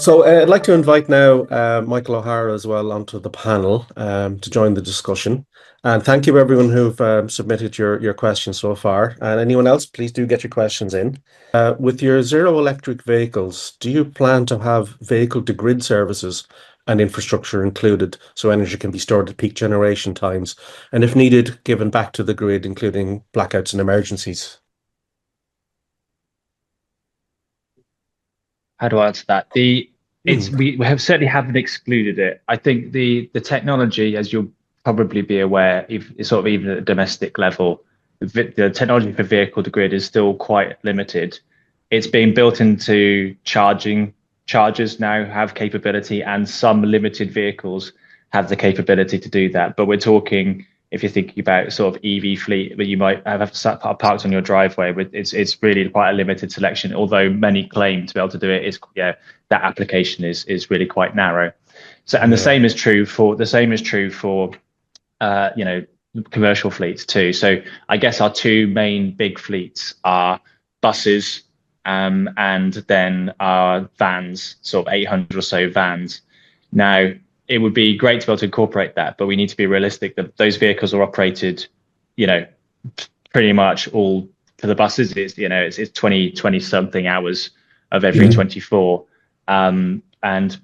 I'd like to invite now Michael O'Hara as well onto the panel to join the discussion. And thank you everyone who've submitted your questions so far. And anyone else, please do get your questions in. With your zero electric vehicles, do you plan to have vehicle to grid services and infrastructure included so energy can be stored at peak generation times? And if needed, given back to the grid, including blackouts and emergencies? How do I answer that? We have certainly haven't excluded it. I think the technology, as you'll probably be aware, if sort of even at a domestic level, the technology for vehicle to grid is still quite limited. It's being built into chargers now have capability, and some limited vehicles have the capability to do that. But we're talking, if you're thinking about sort of EV fleet that you might have parked on your driveway, it's really quite a limited selection. Although many claim to be able to do it, that application is really quite narrow. So, and the same is true for commercial fleets too. So I guess our two main big fleets are buses, and then our vans, sort of 800 or so vans. Now, it would be great to be able to incorporate that, but we need to be realistic that those vehicles are operated, pretty much all for the buses. It's 20 something hours of every 24. And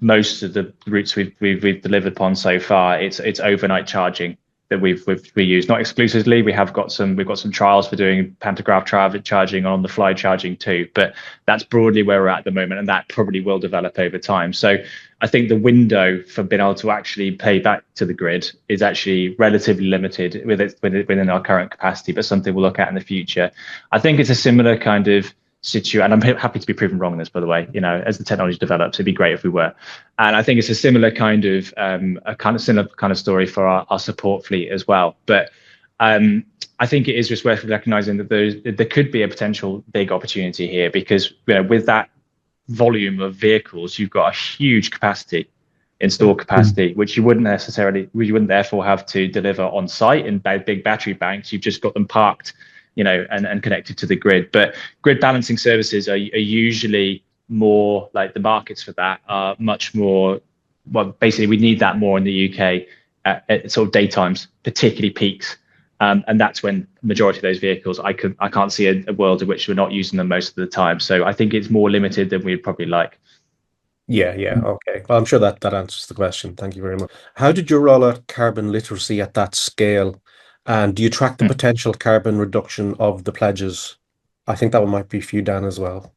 most of the routes we've delivered upon so far, it's overnight charging that we use. Not exclusively, we've got some trials for doing pantograph charging on the fly charging too, but that's broadly where we're at the moment, and that probably will develop over time. So I think the window for being able to actually pay back to the grid is actually relatively limited within our current capacity, but something we'll look at in the future. I think it's a similar kind of situation, and I'm happy to be proven wrong on this, by the way. As the technology develops, it'd be great if we were. And I think it's a similar kind of story for our support fleet as well. But I think it is just worth recognizing that there could be a potential big opportunity here, because with that volume of vehicles, you've got a huge installed capacity, which you wouldn't therefore have to deliver on site in big battery banks. You've just got them parked, and connected to the grid. But grid balancing services are usually more like, the markets for that are much more, well, basically we need that more in the UK at sort of daytimes, particularly peaks. And that's when the majority of those vehicles, I can't see a world in which we're not using them most of the time. So I think it's more limited than we'd probably like. Yeah. Okay. Well, I'm sure that answers the question. Thank you very much. How did you roll out carbon literacy at that scale? And do you track the potential carbon reduction of the pledges? I think that one might be for you, Dan, as well.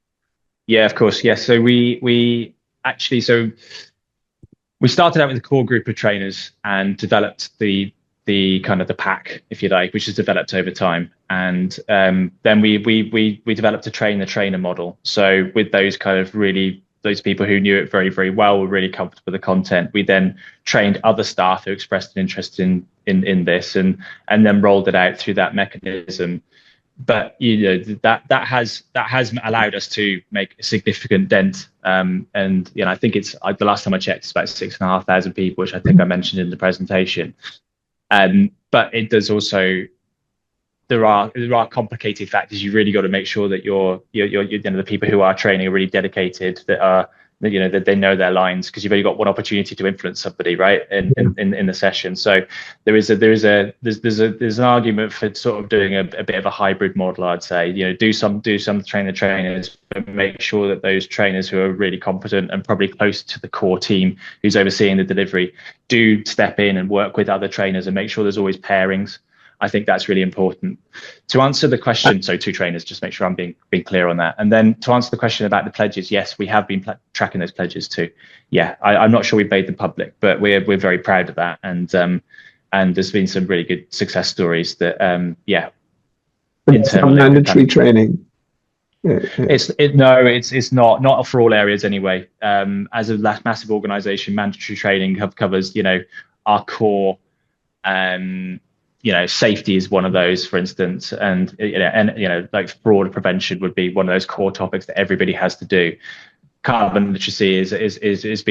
Yeah, of course. Yeah. So we started out with a core group of trainers and developed the kind of the pack, if you like, which is developed over time. And then we developed a trainer model. So with those those people who knew it very, very well, were really comfortable with the content. We then trained other staff who expressed an interest in this, and then rolled it out through that mechanism. But that has allowed us to make a significant dent. And I think the last time I checked, it's about 6,500 people, which I think I mentioned in the presentation. But it does also, there are complicated factors. You really got to make sure that the people who are training are really dedicated, that they know their lines, because you've only got one opportunity to influence somebody, right, in the session. So there's an argument for sort of doing a bit of a hybrid model, I'd say. Do some train the trainers, but make sure that those trainers who are really competent and probably close to the core team who's overseeing the delivery do step in and work with other trainers, and make sure there's always pairings. I think that's really important. To answer the question, so two trainers, just make sure I'm being clear on that. And then to answer the question about the pledges, yes, we have been tracking those pledges too. Yeah, I'm not sure we've made them public, but we're very proud of that. And there's been some really good success stories that, It's mandatory training. It's not for all areas anyway. As a massive organization, mandatory training covers, our core, safety is one of those, for instance, and like fraud prevention would be one of those core topics that everybody has to do. Carbon literacy is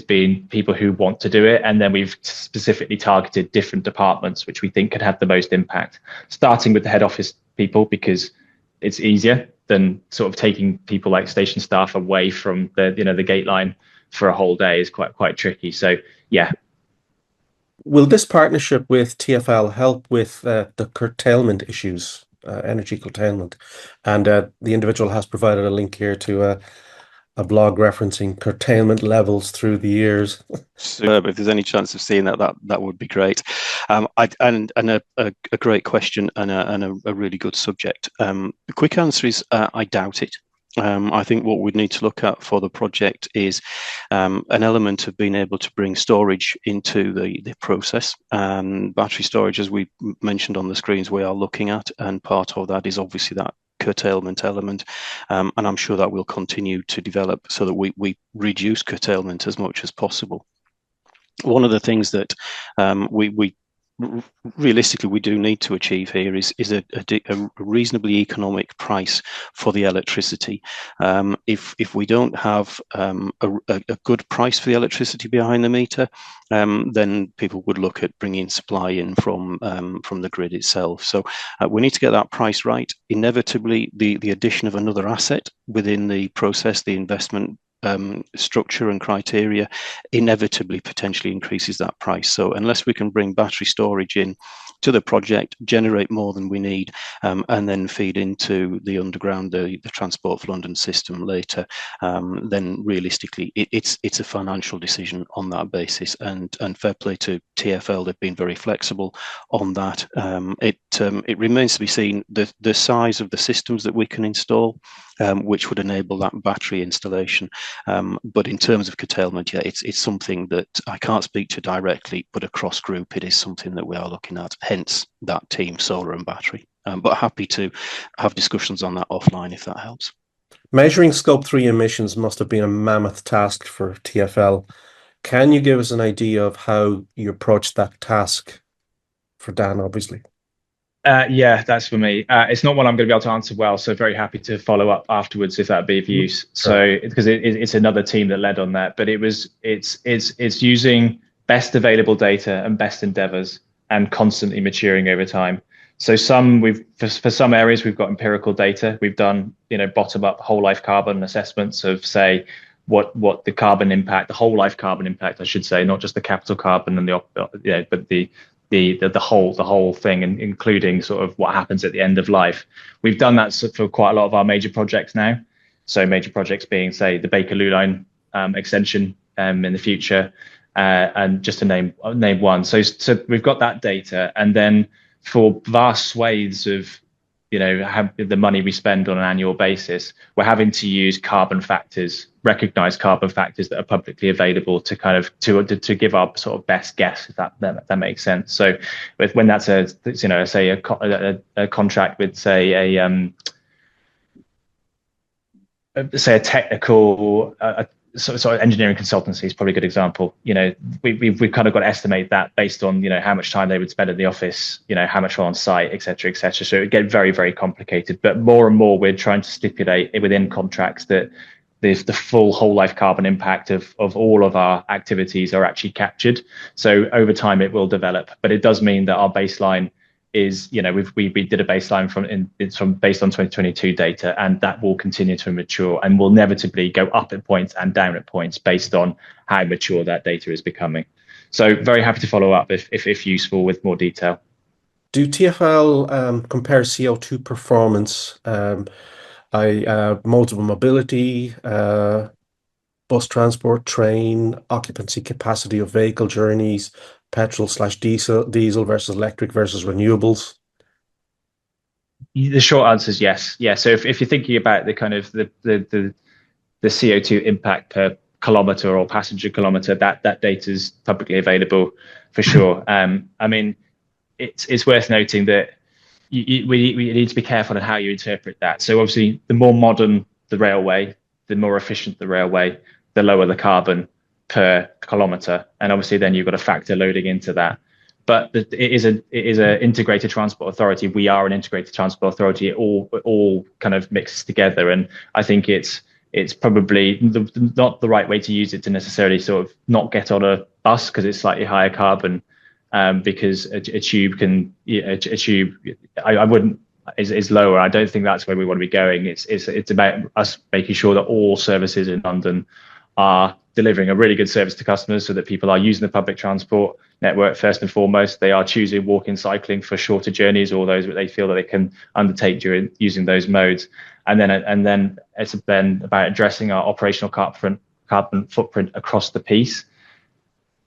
being people who want to do it, and then we've specifically targeted different departments which we think could have the most impact, starting with the head office people, because it's easier than sort of taking people like station staff away from the gate line for a whole day is quite tricky. So yeah. Will this partnership with TfL help with the curtailment issues, energy curtailment? And the individual has provided a link here to a blog referencing curtailment levels through the years. Superb. If there's any chance of seeing that would be great. And a great question and a really good subject. The quick answer is I doubt it. I think what we'd need to look at for the project is an element of being able to bring storage into the process. Battery storage, as we mentioned on the screens, we are looking at, and part of that is obviously that curtailment element, and I'm sure that will continue to develop so that we reduce curtailment as much as possible. One of the things that we realistically we do need to achieve here is a reasonably economic price for the electricity. If we don't have a good price for the electricity behind the meter, then people would look at bringing supply in from the grid itself. So we need to get that price right. Inevitably, the addition of another asset within the process, the investment structure and criteria, inevitably potentially increases that price. So unless we can bring battery storage in to the project, generate more than we need, and then feed into the underground, the Transport for London system later, then realistically it's a financial decision on that basis. And fair play to TfL, they've been very flexible on that. It remains to be seen the size of the systems that we can install, which would enable that battery installation. But in terms of curtailment, yeah, it's something that I can't speak to directly, but across group, it is something that we are looking at, hence that team, solar and battery. But happy to have discussions on that offline if that helps. Measuring Scope 3 emissions must have been a mammoth task for TfL. Can you give us an idea of how you approached that task? For Dan, obviously. Yeah, that's for me. It's not one I'm going to be able to answer well, so very happy to follow up afterwards if that'd be of use. So because it's another team that led on that, but it's using best available data and best endeavors and constantly maturing over time. So for some areas we've got empirical data. We've done bottom up whole life carbon assessments of say what the carbon impact, the whole life carbon impact, I should say, not just the capital carbon and but the whole thing, and including sort of what happens at the end of life. We've done that for quite a lot of our major projects now. So major projects being, say, the Bakerloo line extension in the future, and just to name one. So we've got that data, and then for vast swathes of the money we spend on an annual basis, we're having to use carbon factors, recognized carbon factors that are publicly available to kind of to give our sort of best guess, if that makes sense. So when that's say a contract with say a technical sort of engineering consultancy is probably a good example. We've kind of got to estimate that based on how much time they would spend in the office, how much on site, et cetera, et cetera. So it get very, very complicated. But more and more, we're trying to stipulate within contracts that the full whole life carbon impact of all of our activities are actually captured. So over time, it will develop. But it does mean that our baseline is, we did a baseline based on 2022 data, and that will continue to mature and will inevitably go up at points and down at points based on how mature that data is becoming. So very happy to follow up if useful with more detail. Do TfL compare CO2 performance, modes of mobility, bus transport, train, occupancy capacity of vehicle journeys, petrol/diesel versus electric versus renewables? The short answer is yes. Yeah. So if you're thinking about the kind of the CO2 impact per kilometer or passenger kilometer, that data is publicly available for sure. I mean, it's worth noting that we need to be careful in how you interpret that. So obviously, the more modern the railway, the more efficient the railway, the lower the carbon per kilometer, and obviously then you've got a factor loading into that. But it is an integrated transport authority. We are an integrated transport authority. It all kind of mixes together, and I think it's probably not the right way to use it to necessarily sort of not get on a bus because it's slightly higher carbon, because a tube can I wouldn't is lower. I don't think that's where we want to be going. It's about us making sure that all services in London are delivering a really good service to customers so that people are using the public transport network first and foremost. They are choosing walking, cycling for shorter journeys, or those that they feel that they can undertake during using those modes. And then it's then about addressing our operational carbon footprint across the piece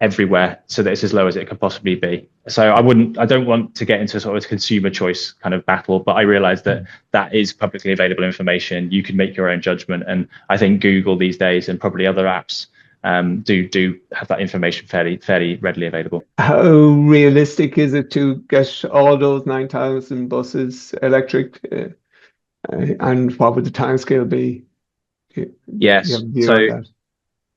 everywhere, so that it's as low as it could possibly be. So I don't want to get into sort of a consumer choice kind of battle, but I realize that that is publicly available information. You can make your own judgment, and I think Google these days and probably other apps do have that information fairly readily available. How realistic is it to get all those 9,000 buses electric, and what would the timescale be? Yes, so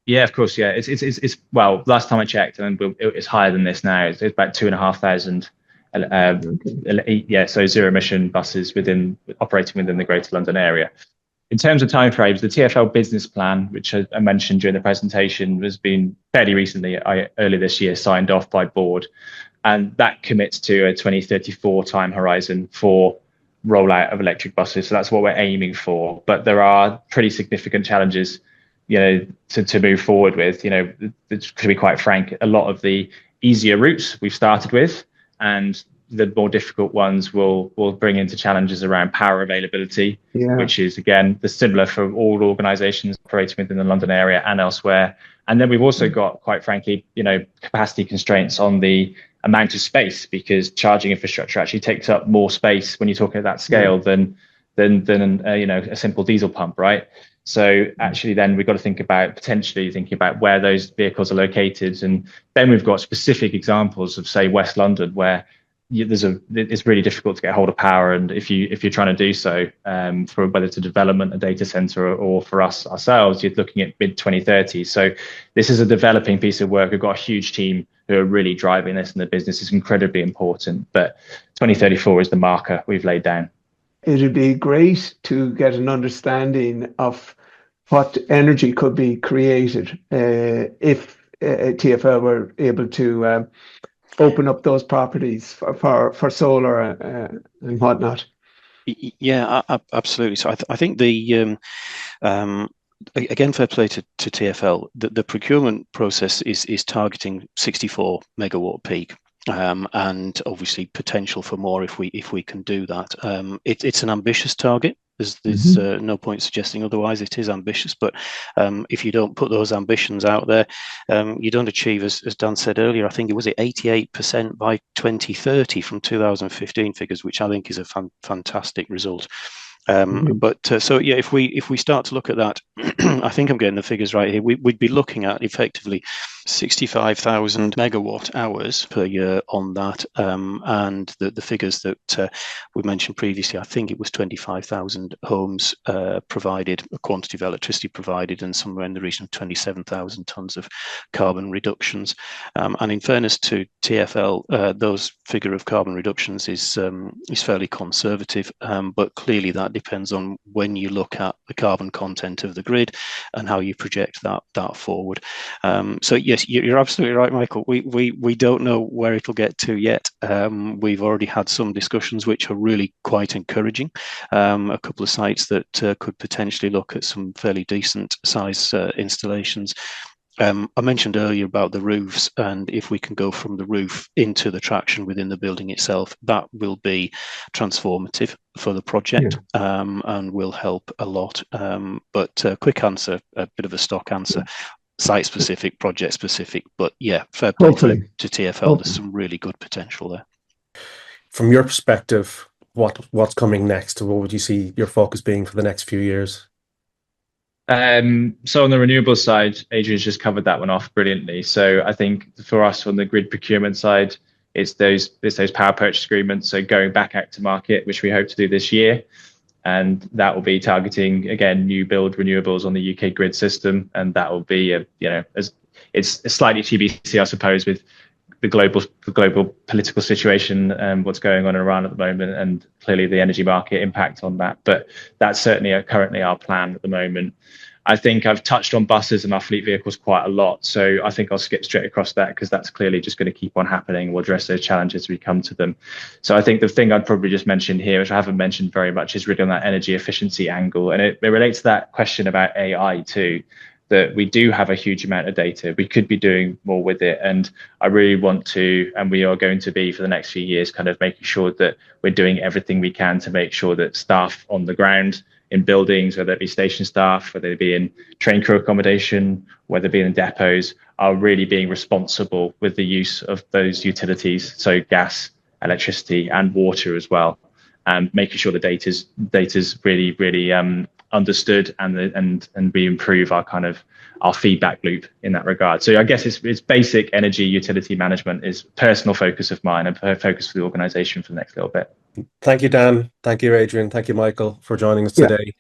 yeah, of course, yeah. It's well, last time I checked, and it's higher than this now. It's about 2,500. Yeah, so zero emission buses operating within the Greater London area. In terms of timeframes, the TfL business plan, which I mentioned during the presentation, has been fairly recently, early this year, signed off by board, and that commits to a 2034 time horizon for rollout of electric buses. So that's what we're aiming for. But there are pretty significant challenges, to move forward with. To be quite frank, a lot of the easier routes we've started with, and the more difficult ones will bring into challenges around power availability, which is again similar for all organisations operating within the London area and elsewhere. And then we've also got, quite frankly, capacity constraints on the amount of space, because charging infrastructure actually takes up more space when you're talking at that scale than a simple diesel pump, right? So actually then we've got to potentially thinking about where those vehicles are located. And then we've got specific examples of, say, West London, where it's really difficult to get hold of power. And if you're trying to do so, for whether it's a development, a data center, or for us ourselves, you're looking at mid 2030s. So this is a developing piece of work. We've got a huge team who are really driving this, and the business is incredibly important. But 2034 is the marker we've laid down. It'd be great to get an understanding of what energy could be created if TfL were able to open up those properties for solar and whatnot. Yeah, absolutely. So I think the again, fair play to TfL. The procurement process is targeting 64 megawatt peak. And obviously potential for more if we can do that. It's an ambitious target. There's no point suggesting otherwise. It is ambitious, but if you don't put those ambitions out there, you don't achieve, as Dan said earlier, I think it was at 88% by 2030 from 2015 figures, which I think is a fantastic result. But so yeah, if we start to look at that, I think I'm getting the figures right here. We'd be looking at effectively 65,000 megawatt hours per year on that, and the figures that we mentioned previously, I think it was 25,000 homes provided, a quantity of electricity provided, and somewhere in the region of 27,000 tons of carbon reductions. And in fairness to TfL, those figure of carbon reductions is fairly conservative, but clearly that depends on when you look at the carbon content of the grid and how you project that forward. So yes, you're absolutely right, Michael. We don't know where it'll get to yet. We've already had some discussions which are really quite encouraging. A couple of sites that could potentially look at some fairly decent size installations. I mentioned earlier about the roofs, and if we can go from the roof into the traction within the building itself, that will be transformative for the project, and will help a lot. But quick answer, a bit of a stock answer, site specific, project specific, but yeah, fair play to TfL. There's some really good potential there. From your perspective, what's coming next? What would you see your focus being for the next few years? So on the renewables side, Adrian's just covered that one off brilliantly. So I think for us on the grid procurement side, it's those power purchase agreements. So going back out to market, which we hope to do this year, and that will be targeting again new build renewables on the UK grid system, and that will be it's slightly TBC, I suppose, with the global political situation and what's going on in Iran at the moment, and clearly the energy market impact on that. But that's certainly currently our plan at the moment. I think I've touched on buses and our fleet vehicles quite a lot, so I think I'll skip straight across that because that's clearly just going to keep on happening. We'll address those challenges as we come to them. So I think the thing I'd probably just mention here, which I haven't mentioned very much, is really on that energy efficiency angle, and it relates to that question about AI too. that we do have a huge amount of data. We could be doing more with it. And I really want to, and we are going to be for the next few years, kind of making sure that we're doing everything we can to make sure that staff on the ground in buildings, whether it be station staff, whether it be in train crew accommodation, whether it be in depots, are really being responsible with the use of those utilities. So gas, electricity and water as well. Making sure the data's really understood and we improve our feedback loop in that regard. So I guess it's basic energy utility management is personal focus of mine and focus for the organisation for the next little bit. Thank you, Dan. Thank you, Adrian. Thank you, Michael, for joining us Yeah. today.